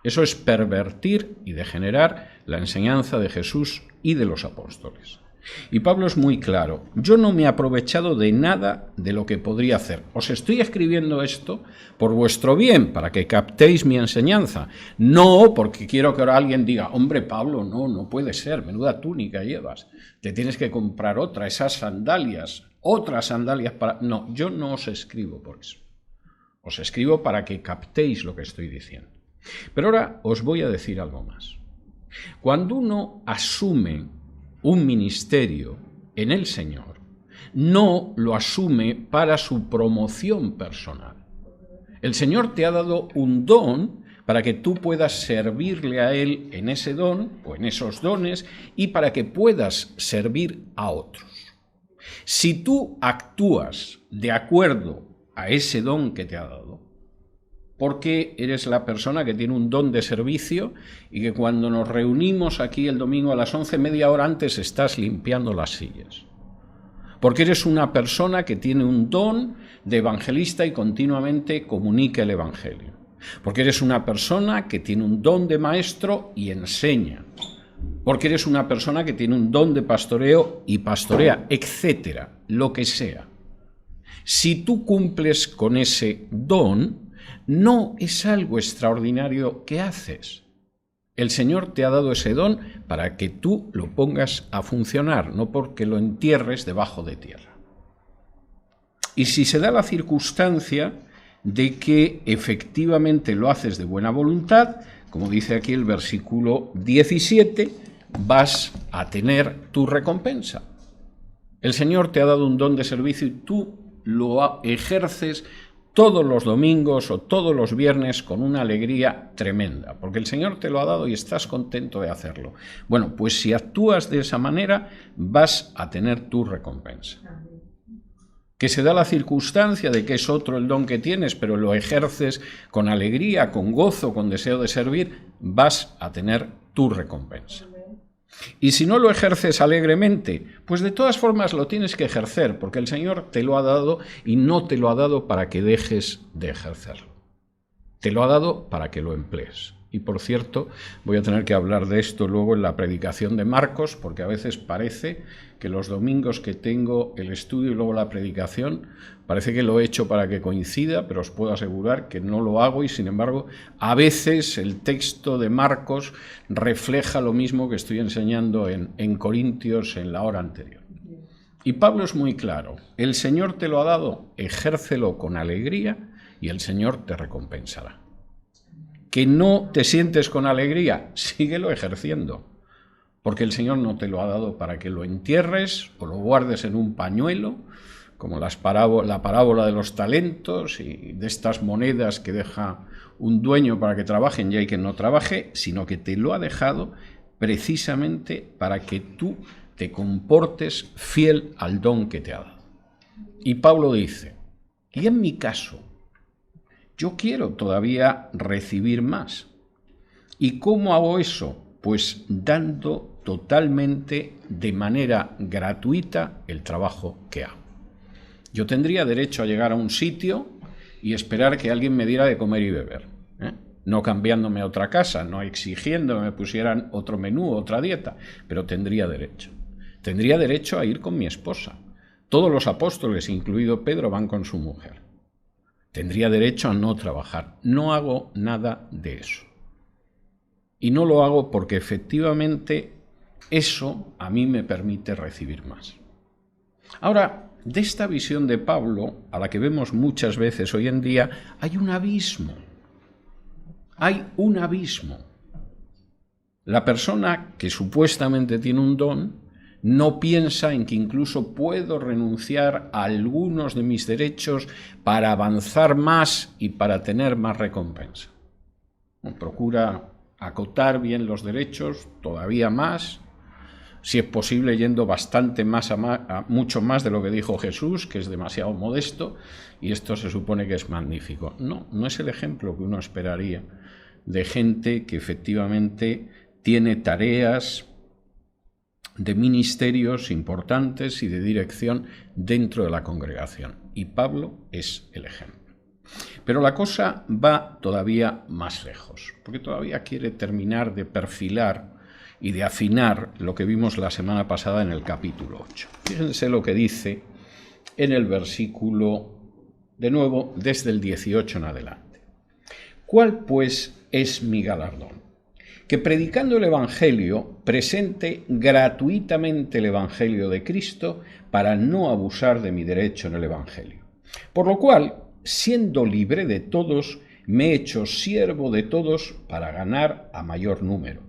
Speaker 1: Eso es pervertir y degenerar la enseñanza de Jesús y de los apóstoles. Y Pablo es muy claro: yo no me he aprovechado de nada de lo que podría hacer. Os estoy escribiendo esto por vuestro bien, para que captéis mi enseñanza. No porque quiero que ahora alguien diga: hombre, Pablo, no puede ser, menuda túnica llevas, te tienes que comprar otra, esas sandalias, otras sandalias para... No, yo no os escribo por eso. Os escribo para que captéis lo que estoy diciendo. Pero ahora os voy a decir algo más. Cuando uno asume un ministerio en el Señor, no lo asume para su promoción personal. El Señor te ha dado un don para que tú puedas servirle a Él en ese don o en esos dones y para que puedas servir a otros. Si tú actúas de acuerdo a ese don que te ha dado, porque eres la persona que tiene un don de servicio y que cuando nos reunimos aquí el domingo a las 11, media hora antes estás limpiando las sillas. Porque eres una persona que tiene un don de evangelista y continuamente comunica el evangelio. Porque eres una persona que tiene un don de maestro y enseña. Porque eres una persona que tiene un don de pastoreo y pastorea, etcétera, lo que sea. Si tú cumples con ese don, no es algo extraordinario que haces. El Señor te ha dado ese don para que tú lo pongas a funcionar, no porque lo entierres debajo de tierra. Y si se da la circunstancia de que efectivamente lo haces de buena voluntad, como dice aquí el versículo 17, vas a tener tu recompensa. El Señor te ha dado un don de servicio y tú lo ejerces todos los domingos o todos los viernes con una alegría tremenda, porque el Señor te lo ha dado y estás contento de hacerlo. Bueno, pues si actúas de esa manera, vas a tener tu recompensa. Que se da la circunstancia de que es otro el don que tienes, pero lo ejerces con alegría, con gozo, con deseo de servir, vas a tener tu recompensa. Y si no lo ejerces alegremente, pues de todas formas lo tienes que ejercer, porque el Señor te lo ha dado y no te lo ha dado para que dejes de ejercerlo. Te lo ha dado para que lo emplees. Y por cierto, voy a tener que hablar de esto luego en la predicación de Marcos, porque a veces parece que los domingos que tengo el estudio y luego la predicación, parece que lo he hecho para que coincida, pero os puedo asegurar que no lo hago y sin embargo a veces el texto de Marcos refleja lo mismo que estoy enseñando en Corintios en la hora anterior. Y Pablo es muy claro: el Señor te lo ha dado, ejércelo con alegría y el Señor te recompensará. Que no te sientes con alegría, síguelo ejerciendo, porque el Señor no te lo ha dado para que lo entierres o lo guardes en un pañuelo, como la parábola de los talentos y de estas monedas que deja un dueño para que trabajen y hay quien no trabaje, sino que te lo ha dejado precisamente para que tú te comportes fiel al don que te ha dado. Y Pablo dice: y en mi caso, yo quiero todavía recibir más. ¿Y cómo hago eso? Pues dando totalmente de manera gratuita el trabajo que hago. Yo tendría derecho a llegar a un sitio y esperar que alguien me diera de comer y beber, no cambiándome a otra casa, no exigiendo que me pusieran otro menú, otra dieta, pero tendría derecho. Tendría derecho a ir con mi esposa. Todos los apóstoles, incluido Pedro, van con su mujer. Tendría derecho a no trabajar. No hago nada de eso. Y no lo hago porque efectivamente eso a mí me permite recibir más. Ahora, de esta visión de Pablo, a la que vemos muchas veces hoy en día, hay un abismo. Hay un abismo. La persona que supuestamente tiene un don no piensa en que incluso puedo renunciar a algunos de mis derechos para avanzar más y para tener más recompensa. Procura acotar bien los derechos, todavía más, si es posible yendo bastante más mucho más de lo que dijo Jesús, que es demasiado modesto, y esto se supone que es magnífico. No, no es el ejemplo que uno esperaría de gente que efectivamente tiene tareas de ministerios importantes y de dirección dentro de la congregación. Y Pablo es el ejemplo. Pero la cosa va todavía más lejos, porque todavía quiere terminar de perfilar y de afinar lo que vimos la semana pasada en el capítulo 8. Fíjense lo que dice en el versículo, de nuevo, desde el 18 en adelante. ¿Cuál, pues, es mi galardón? Que predicando el Evangelio, presente gratuitamente el Evangelio de Cristo para no abusar de mi derecho en el Evangelio. Por lo cual, siendo libre de todos, me he hecho siervo de todos para ganar a mayor número.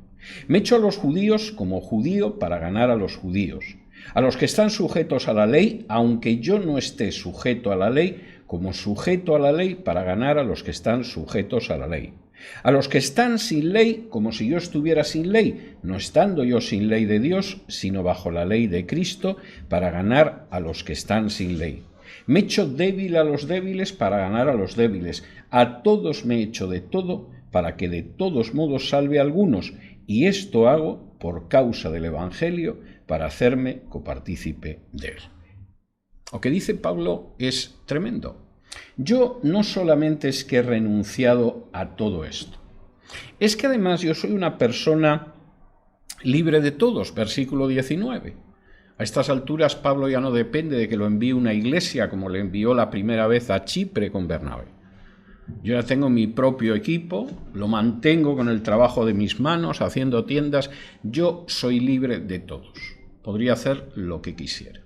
Speaker 1: Me he hecho a los judíos como judío para ganar a los judíos, a los que están sujetos a la ley, aunque yo no esté sujeto a la ley, como sujeto a la ley para ganar a los que están sujetos a la ley. A los que están sin ley, como si yo estuviera sin ley, no estando yo sin ley de Dios, sino bajo la ley de Cristo, para ganar a los que están sin ley. Me he hecho débil a los débiles para ganar a los débiles. A todos me he hecho de todo, para que de todos modos salve a algunos, y esto hago por causa del Evangelio, para hacerme copartícipe de él. Lo que dice Pablo es tremendo. Yo no solamente es que he renunciado a todo esto, es que además yo soy una persona libre de todos, versículo 19. A estas alturas Pablo ya no depende de que lo envíe una iglesia como le envió la primera vez a Chipre con Bernabé. Yo ya tengo mi propio equipo, lo mantengo con el trabajo de mis manos, haciendo tiendas. Yo soy libre de todos. Podría hacer lo que quisiera.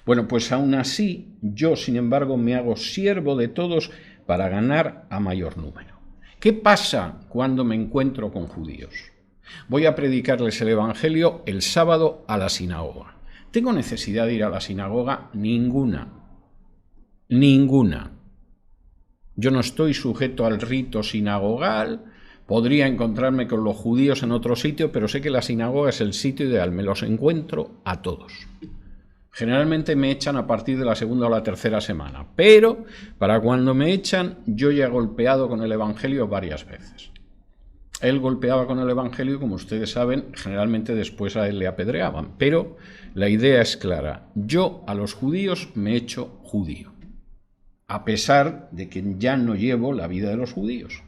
Speaker 1: Bueno, pues aún así, yo, sin embargo, me hago siervo de todos para ganar a mayor número. ¿Qué pasa cuando me encuentro con judíos? Voy a predicarles el Evangelio el sábado a la sinagoga. ¿Tengo necesidad de ir a la sinagoga? Ninguna. Ninguna. Yo no estoy sujeto al rito sinagogal. Podría encontrarme con los judíos en otro sitio, pero sé que la sinagoga es el sitio ideal. Me los encuentro a todos. Generalmente me echan a partir de la segunda o la tercera semana, pero para cuando me echan, yo ya he golpeado con el Evangelio varias veces. Él golpeaba con el Evangelio, como ustedes saben, generalmente después a él le apedreaban, pero la idea es clara. Yo a los judíos me he hecho judío, a pesar de que ya no llevo la vida de los judíos.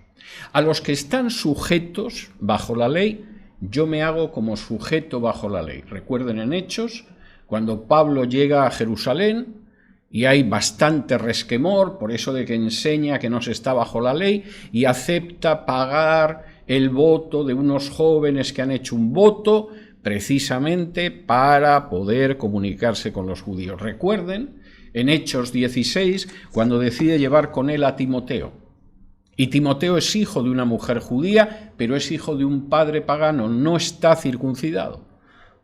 Speaker 1: A los que están sujetos bajo la ley, yo me hago como sujeto bajo la ley. Recuerden en Hechos, cuando Pablo llega a Jerusalén y hay bastante resquemor por eso de que enseña que no se está bajo la ley y acepta pagar el voto de unos jóvenes que han hecho un voto precisamente para poder comunicarse con los judíos. Recuerden en Hechos 16 cuando decide llevar con él a Timoteo. Y Timoteo es hijo de una mujer judía, pero es hijo de un padre pagano, no está circuncidado.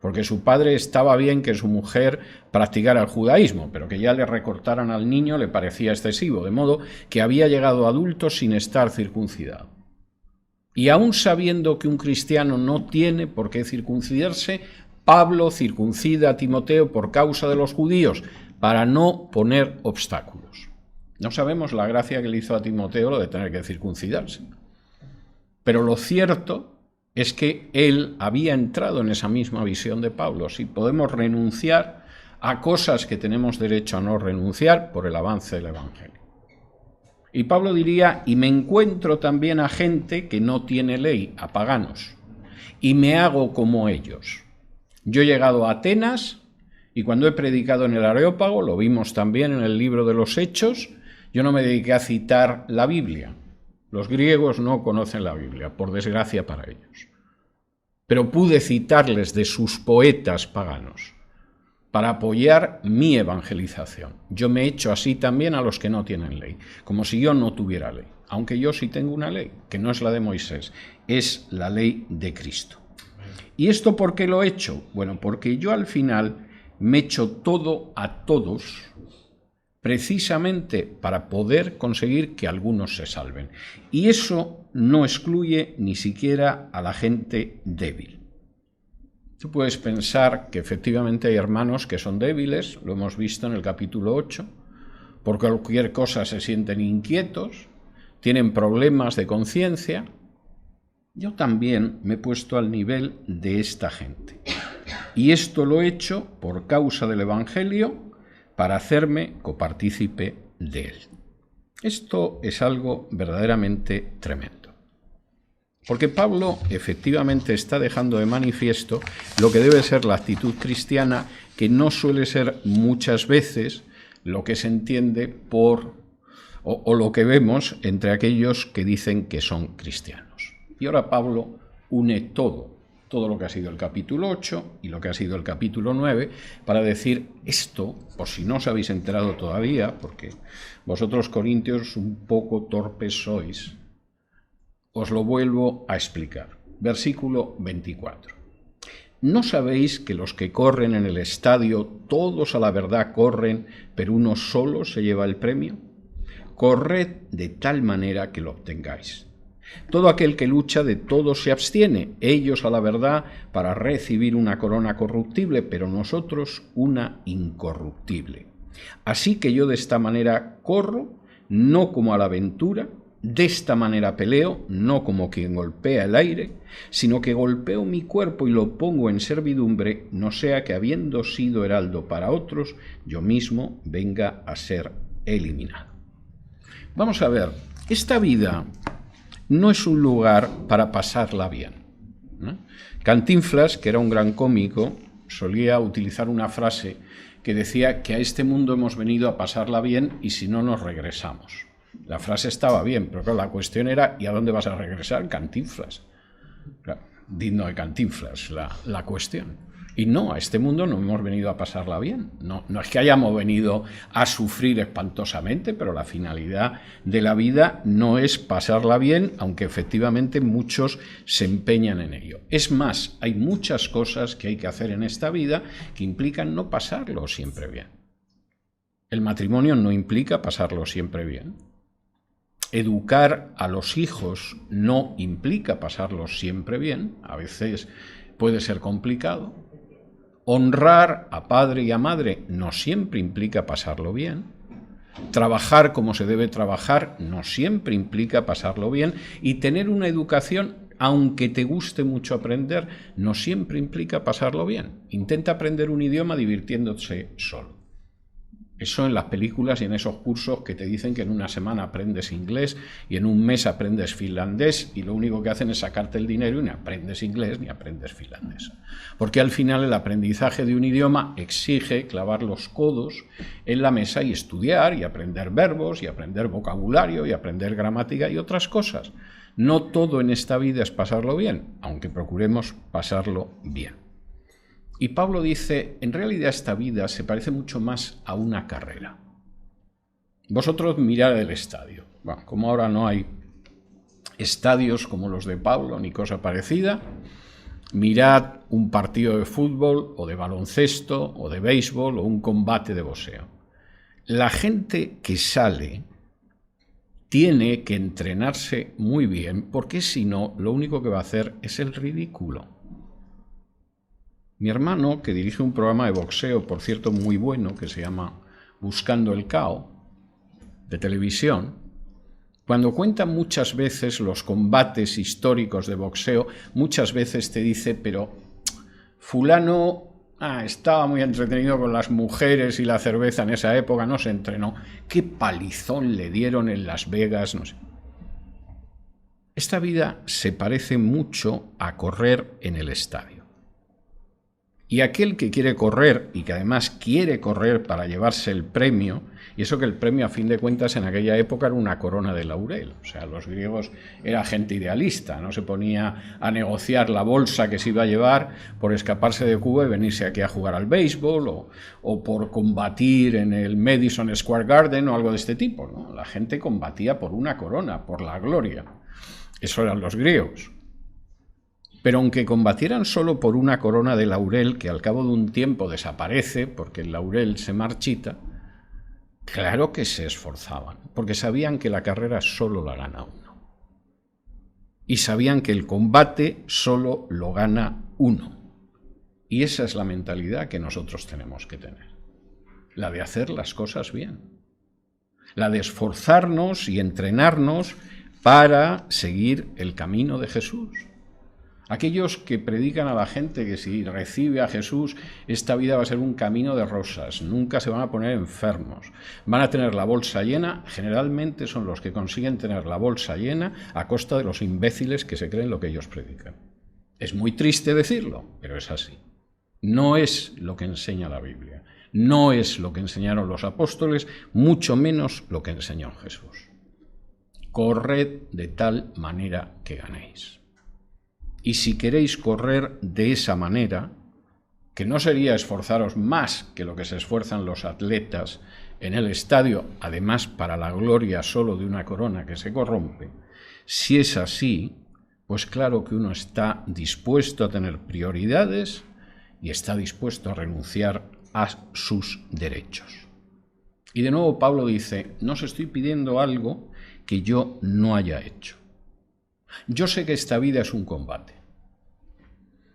Speaker 1: Porque su padre estaba bien que su mujer practicara el judaísmo, pero que ya le recortaran al niño le parecía excesivo, de modo que había llegado adulto sin estar circuncidado. Y aún sabiendo que un cristiano no tiene por qué circuncidarse, Pablo circuncida a Timoteo por causa de los judíos, para no poner obstáculos. No sabemos la gracia que le hizo a Timoteo lo de tener que circuncidarse. Pero lo cierto es que él había entrado en esa misma visión de Pablo. Si podemos renunciar a cosas que tenemos derecho a no renunciar por el avance del Evangelio. Y Pablo diría, y me encuentro también a gente que no tiene ley, a paganos, y me hago como ellos. Yo he llegado a Atenas, y cuando he predicado en el Areópago, lo vimos también en el libro de los Hechos, yo no me dediqué a citar la Biblia. Los griegos no conocen la Biblia, por desgracia para ellos. Pero pude citarles de sus poetas paganos para apoyar mi evangelización. Yo me he hecho así también a los que no tienen ley, como si yo no tuviera ley, aunque yo sí tengo una ley, que no es la de Moisés, es la ley de Cristo. ¿Y esto por qué lo he hecho? Bueno, porque yo al final me he hecho todo a todos, precisamente para poder conseguir que algunos se salven. Y eso no excluye ni siquiera a la gente débil. Tú puedes pensar que efectivamente hay hermanos que son débiles, lo hemos visto en el capítulo 8, por cualquier cosa se sienten inquietos, tienen problemas de conciencia. Yo también me he puesto al nivel de esta gente. Y esto lo he hecho por causa del Evangelio, para hacerme copartícipe de él. Esto es algo verdaderamente tremendo. Porque Pablo efectivamente está dejando de manifiesto lo que debe ser la actitud cristiana, que no suele ser muchas veces lo que se entiende por, o lo que vemos entre aquellos que dicen que son cristianos. Y ahora Pablo une todo lo que ha sido el capítulo 8 y lo que ha sido el capítulo 9, para decir esto, por si no os habéis enterado todavía, porque vosotros corintios un poco torpes sois, os lo vuelvo a explicar. Versículo 24. ¿No sabéis que los que corren en el estadio, todos a la verdad corren, pero uno solo se lleva el premio? Corred de tal manera que lo obtengáis. Todo aquel que lucha de todo se abstiene, ellos a la verdad para recibir una corona corruptible, pero nosotros una incorruptible. Así que yo de esta manera corro, no como a la aventura, de esta manera peleo, no como quien golpea el aire, sino que golpeo mi cuerpo y lo pongo en servidumbre, no sea que habiendo sido heraldo para otros, yo mismo venga a ser eliminado. Vamos a ver, esta vida no es un lugar para pasarla bien, ¿no? Cantinflas, que era un gran cómico, solía utilizar una frase que decía que a este mundo hemos venido a pasarla bien y si no nos regresamos. La frase estaba bien, pero claro, la cuestión era ¿y a dónde vas a regresar? Cantinflas. Claro, digno de Cantinflas la cuestión. Y no, a este mundo no hemos venido a pasarla bien. No es que hayamos venido a sufrir espantosamente, pero la finalidad de la vida no es pasarla bien, aunque efectivamente muchos se empeñan en ello. Es más, hay muchas cosas que hay que hacer en esta vida que implican no pasarlo siempre bien. El matrimonio no implica pasarlo siempre bien. Educar a los hijos no implica pasarlos siempre bien, a veces puede ser complicado. Honrar a padre y a madre no siempre implica pasarlo bien. Trabajar como se debe trabajar no siempre implica pasarlo bien. Y tener una educación, aunque te guste mucho aprender, no siempre implica pasarlo bien. Intenta aprender un idioma divirtiéndose solo. Eso en las películas y en esos cursos que te dicen que en una semana aprendes inglés y en un mes aprendes finlandés y lo único que hacen es sacarte el dinero y ni aprendes inglés ni aprendes finlandés. Porque al final el aprendizaje de un idioma exige clavar los codos en la mesa y estudiar y aprender verbos y aprender vocabulario y aprender gramática y otras cosas. No todo en esta vida es pasarlo bien, aunque procuremos pasarlo bien. Y Pablo dice, en realidad esta vida se parece mucho más a una carrera. Vosotros mirad el estadio. Bueno, como ahora no hay estadios como los de Pablo ni cosa parecida, mirad un partido de fútbol o de baloncesto o de béisbol o un combate de boxeo. La gente que sale tiene que entrenarse muy bien porque si no, lo único que va a hacer es el ridículo. Mi hermano, que dirige un programa de boxeo, por cierto, muy bueno, que se llama Buscando el Cao, de televisión, cuando cuenta muchas veces los combates históricos de boxeo, muchas veces te dice, pero fulano estaba muy entretenido con las mujeres y la cerveza en esa época, no se entrenó. ¿Qué palizón le dieron en Las Vegas? No sé. Esta vida se parece mucho a correr en el estadio. Y aquel que quiere correr y que además quiere correr para llevarse el premio, y eso que el premio a fin de cuentas en aquella época era una corona de laurel, o sea, los griegos era gente idealista, no se ponía a negociar la bolsa que se iba a llevar por escaparse de Cuba y venirse aquí a jugar al béisbol o por combatir en el Madison Square Garden o algo de este tipo, ¿no? La gente combatía por una corona, por la gloria. Eso eran los griegos. Pero aunque combatieran solo por una corona de laurel, que al cabo de un tiempo desaparece, porque el laurel se marchita, claro que se esforzaban, porque sabían que la carrera solo la gana uno. Y sabían que el combate solo lo gana uno. Y esa es la mentalidad que nosotros tenemos que tener. La de hacer las cosas bien. La de esforzarnos y entrenarnos para seguir el camino de Jesús. Aquellos que predican a la gente que si recibe a Jesús, esta vida va a ser un camino de rosas, nunca se van a poner enfermos, van a tener la bolsa llena, generalmente son los que consiguen tener la bolsa llena a costa de los imbéciles que se creen lo que ellos predican. Es muy triste decirlo, pero es así. No es lo que enseña la Biblia, no es lo que enseñaron los apóstoles, mucho menos lo que enseñó Jesús. Corred de tal manera que ganéis. Y si queréis correr de esa manera, que no sería esforzaros más que lo que se esfuerzan los atletas en el estadio, además para la gloria solo de una corona que se corrompe, si es así, pues claro que uno está dispuesto a tener prioridades y está dispuesto a renunciar a sus derechos. Y de nuevo Pablo dice, no os estoy pidiendo algo que yo no haya hecho. Yo sé que esta vida es un combate.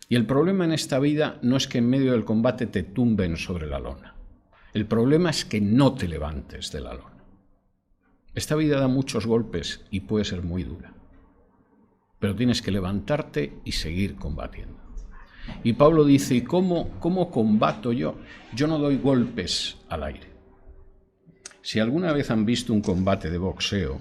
Speaker 1: Y el problema en esta vida no es que en medio del combate te tumben sobre la lona. El problema es que no te levantes de la lona. Esta vida da muchos golpes y puede ser muy dura. Pero tienes que levantarte y seguir combatiendo. Y Pablo dice, ¿y cómo combato yo? Yo no doy golpes al aire. Si alguna vez han visto un combate de boxeo,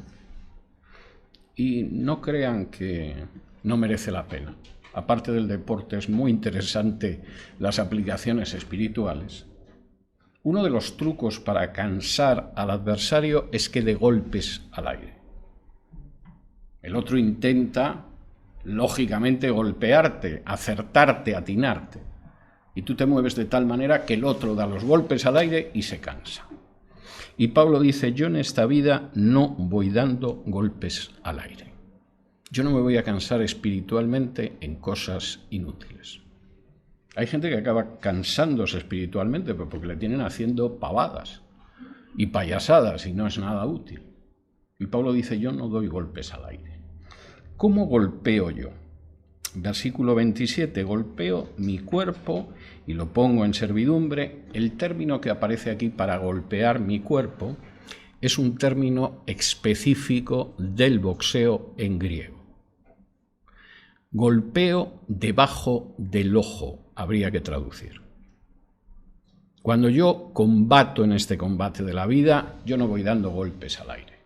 Speaker 1: y no crean que no merece la pena. Aparte del deporte, es muy interesante las aplicaciones espirituales. Uno de los trucos para cansar al adversario es que dé golpes al aire. El otro intenta, lógicamente, golpearte, acertarte, atinarte. Y tú te mueves de tal manera que el otro da los golpes al aire y se cansa. Y Pablo dice, yo en esta vida no voy dando golpes al aire. Yo no me voy a cansar espiritualmente en cosas inútiles. Hay gente que acaba cansándose espiritualmente porque le tienen haciendo pavadas y payasadas y no es nada útil. Y Pablo dice, yo no doy golpes al aire. ¿Cómo golpeo yo? Versículo 27, golpeo mi cuerpo y lo pongo en servidumbre. El término que aparece aquí para golpear mi cuerpo es un término específico del boxeo en griego. Golpeo debajo del ojo, habría que traducir. Cuando yo combato en este combate de la vida, yo no voy dando golpes al aire.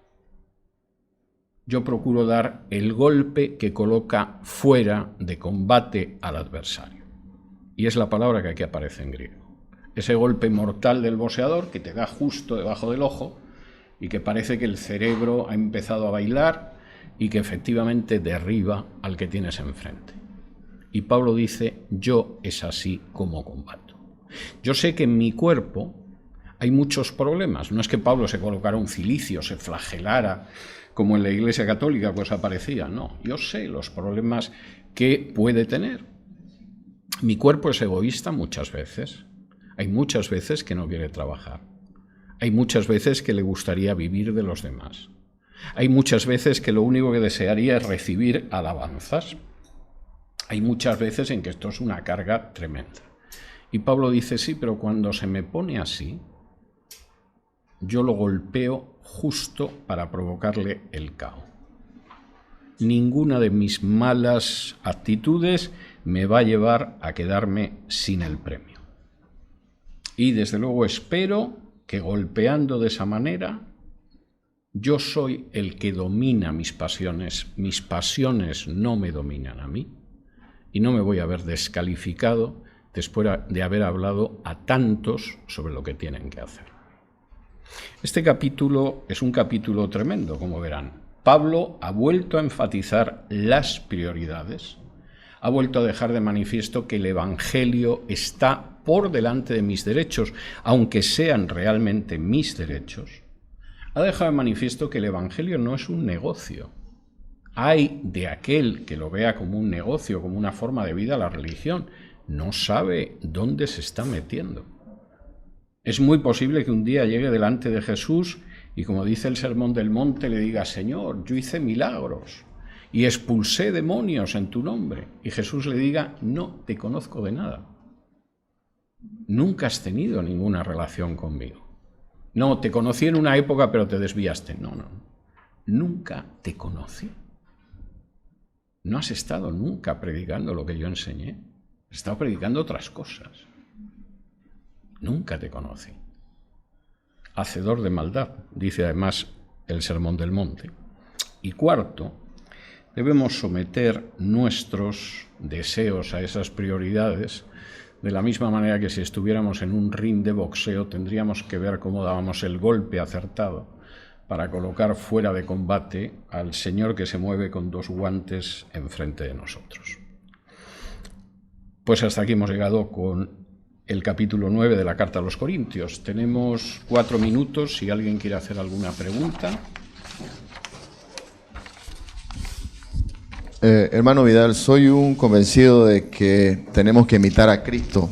Speaker 1: Yo procuro dar el golpe que coloca fuera de combate al adversario. Y es la palabra que aquí aparece en griego. Ese golpe mortal del boxeador que te da justo debajo del ojo y que parece que el cerebro ha empezado a bailar y que efectivamente derriba al que tienes enfrente. Y Pablo dice, yo es así como combato. Yo sé que en mi cuerpo hay muchos problemas. No es que Pablo se colocara un cilicio, se flagelara, como en la Iglesia Católica pues aparecía. No, yo sé los problemas que puede tener. Mi cuerpo es egoísta muchas veces. Hay muchas veces que no quiere trabajar. Hay muchas veces que le gustaría vivir de los demás. Hay muchas veces que lo único que desearía es recibir alabanzas. Hay muchas veces en que esto es una carga tremenda. Y Pablo dice, sí, pero cuando se me pone así, yo lo golpeo justo para provocarle el caos. Ninguna de mis malas actitudes me va a llevar a quedarme sin el premio. Y desde luego espero que golpeando de esa manera, yo soy el que domina mis pasiones no me dominan a mí, y no me voy a ver descalificado después de haber hablado a tantos sobre lo que tienen que hacer. Este capítulo es un capítulo tremendo, como verán. Pablo ha vuelto a enfatizar las prioridades, ha vuelto a dejar de manifiesto que el Evangelio está por delante de mis derechos, aunque sean realmente mis derechos. Ha dejado de manifiesto que el Evangelio no es un negocio. Hay de aquel que lo vea como un negocio, como una forma de vida, la religión. No sabe dónde se está metiendo. Es muy posible que un día llegue delante de Jesús y, como dice el Sermón del Monte, le diga, Señor, yo hice milagros y expulsé demonios en tu nombre. Y Jesús le diga, no te conozco de nada. Nunca has tenido ninguna relación conmigo. No, te conocí en una época, pero te desviaste. No. Nunca te conocí. no has estado nunca predicando lo que yo enseñé. Has estado predicando otras cosas. Nunca te conocí. Hacedor de maldad, dice además el Sermón del Monte. Y cuarto, debemos someter nuestros deseos a esas prioridades, de la misma manera que si estuviéramos en un ring de boxeo tendríamos que ver cómo dábamos el golpe acertado para colocar fuera de combate al señor que se mueve con 2 guantes enfrente de nosotros. Pues hasta aquí hemos llegado con el capítulo 9 de la Carta a los Corintios. Tenemos 4 minutos si alguien quiere hacer alguna pregunta.
Speaker 2: Hermano Vidal, soy un convencido de que tenemos que imitar a Cristo,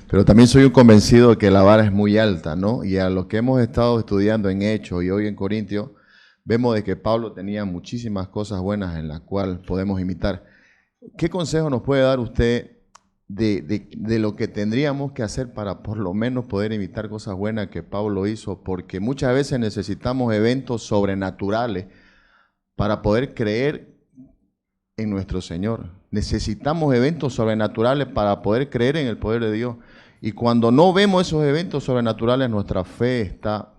Speaker 2: pero también soy un convencido de que la vara es muy alta, ¿no? Y a lo que hemos estado estudiando en Hechos y hoy en Corintios, vemos de que Pablo tenía muchísimas cosas buenas en las cuales podemos imitar. ¿Qué consejo nos puede dar usted de lo que tendríamos que hacer para por lo menos poder imitar cosas buenas que Pablo hizo? Porque muchas veces necesitamos eventos sobrenaturales para poder creer en nuestro Señor. Necesitamos eventos sobrenaturales para poder creer en el poder de Dios. Y cuando no vemos esos eventos sobrenaturales, nuestra fe está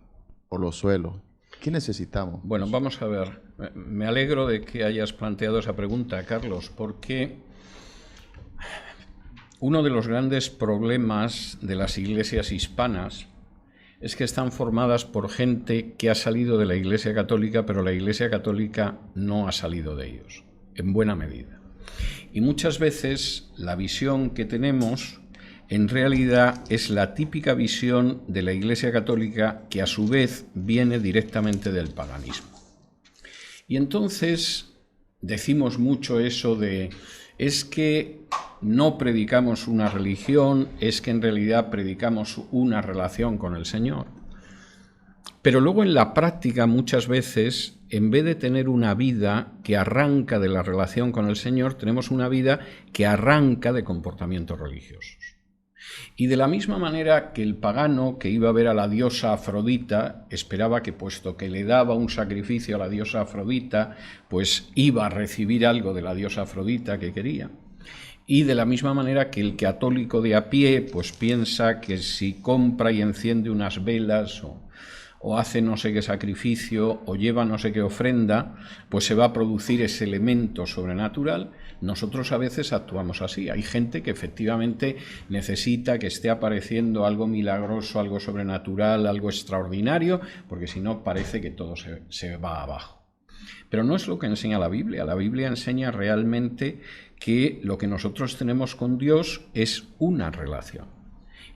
Speaker 2: por los suelos. ¿Qué necesitamos?
Speaker 1: Bueno, vamos a ver. Me alegro de que hayas planteado esa pregunta, Carlos, porque uno de los grandes problemas de las iglesias hispanas es que están formadas por gente que ha salido de la Iglesia Católica, pero la Iglesia Católica no ha salido de ellos, en buena medida. Y muchas veces la visión que tenemos en realidad es la típica visión de la Iglesia Católica que a su vez viene directamente del paganismo. Y entonces decimos mucho eso de es que no predicamos una religión, es que en realidad predicamos una relación con el Señor. Pero luego en la práctica muchas veces, en vez de tener una vida que arranca de la relación con el Señor, tenemos una vida que arranca de comportamientos religiosos. Y de la misma manera que el pagano que iba a ver a la diosa Afrodita esperaba que, puesto que le daba un sacrificio a la diosa Afrodita, pues iba a recibir algo de la diosa Afrodita que quería. Y de la misma manera que el católico de a pie pues piensa que si compra y enciende unas velas o hace no sé qué sacrificio o lleva no sé qué ofrenda, pues se va a producir ese elemento sobrenatural. Nosotros a veces actuamos así. Hay gente que efectivamente necesita que esté apareciendo algo milagroso, algo sobrenatural, algo extraordinario, porque si no parece que todo se va abajo. Pero no es lo que enseña la Biblia. La Biblia enseña realmente que lo que nosotros tenemos con Dios es una relación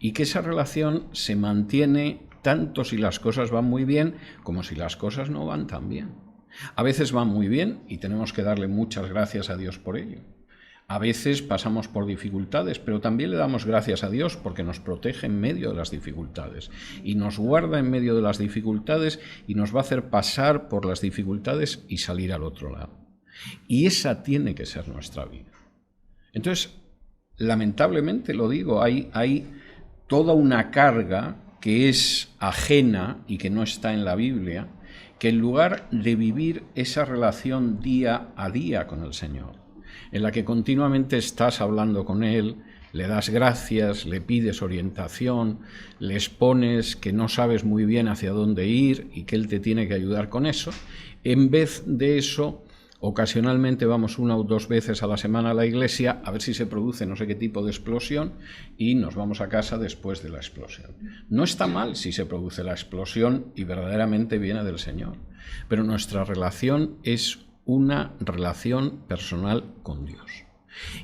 Speaker 1: y que esa relación se mantiene tanto si las cosas van muy bien como si las cosas no van tan bien. A veces van muy bien y tenemos que darle muchas gracias a Dios por ello. A veces pasamos por dificultades, pero también le damos gracias a Dios porque nos protege en medio de las dificultades y nos guarda en medio de las dificultades y nos va a hacer pasar por las dificultades y salir al otro lado. Y esa tiene que ser nuestra vida. Entonces, lamentablemente lo digo, hay toda una carga que es ajena y que no está en la Biblia, que en lugar de vivir esa relación día a día con el Señor, en la que continuamente estás hablando con Él, le das gracias, le pides orientación, le expones que no sabes muy bien hacia dónde ir y que Él te tiene que ayudar con eso, en vez de eso, ocasionalmente vamos 1 o 2 veces a la semana a la iglesia a ver si se produce no sé qué tipo de explosión y nos vamos a casa después de la explosión. No está mal si se produce la explosión y verdaderamente viene del Señor, pero nuestra relación es una relación personal con Dios.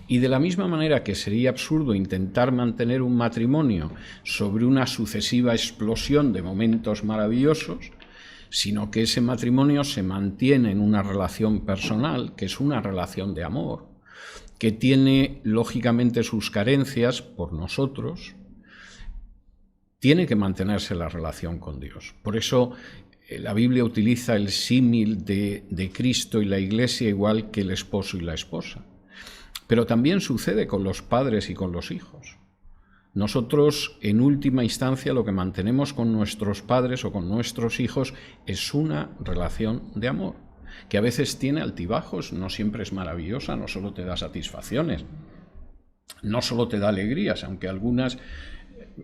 Speaker 1: Y de la misma manera que sería absurdo intentar mantener un matrimonio sobre una sucesiva explosión de momentos maravillosos, sino que ese matrimonio se mantiene en una relación personal, que es una relación de amor, que tiene lógicamente sus carencias por nosotros, tiene que mantenerse la relación con Dios. Por eso la Biblia utiliza el símil de Cristo y la Iglesia igual que el esposo y la esposa. Pero también sucede con los padres y con los hijos. Nosotros, en última instancia, lo que mantenemos con nuestros padres o con nuestros hijos es una relación de amor. que a veces tiene altibajos, no siempre es maravillosa, no solo te da satisfacciones, no solo te da alegrías, aunque algunas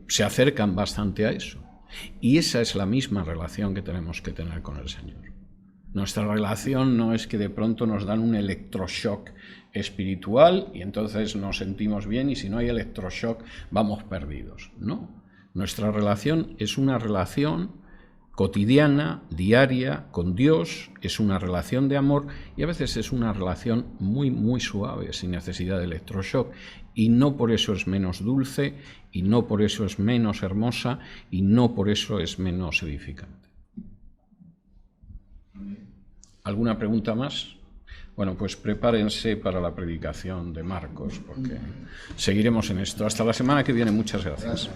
Speaker 1: se acercan bastante a eso. Y esa es la misma relación que tenemos que tener con el Señor. Nuestra relación no es que de pronto nos dan un electroshock espiritual y entonces nos sentimos bien y si no hay electroshock vamos perdidos. No, nuestra relación es una relación cotidiana, diaria, con Dios, es una relación de amor y a veces es una relación muy, muy suave, sin necesidad de electroshock. Y no por eso es menos dulce, y no por eso es menos hermosa, y no por eso es menos edificante. ¿Alguna pregunta más? Bueno, pues prepárense para la predicación de Marcos, porque seguiremos en esto. Hasta la semana que viene. Muchas gracias.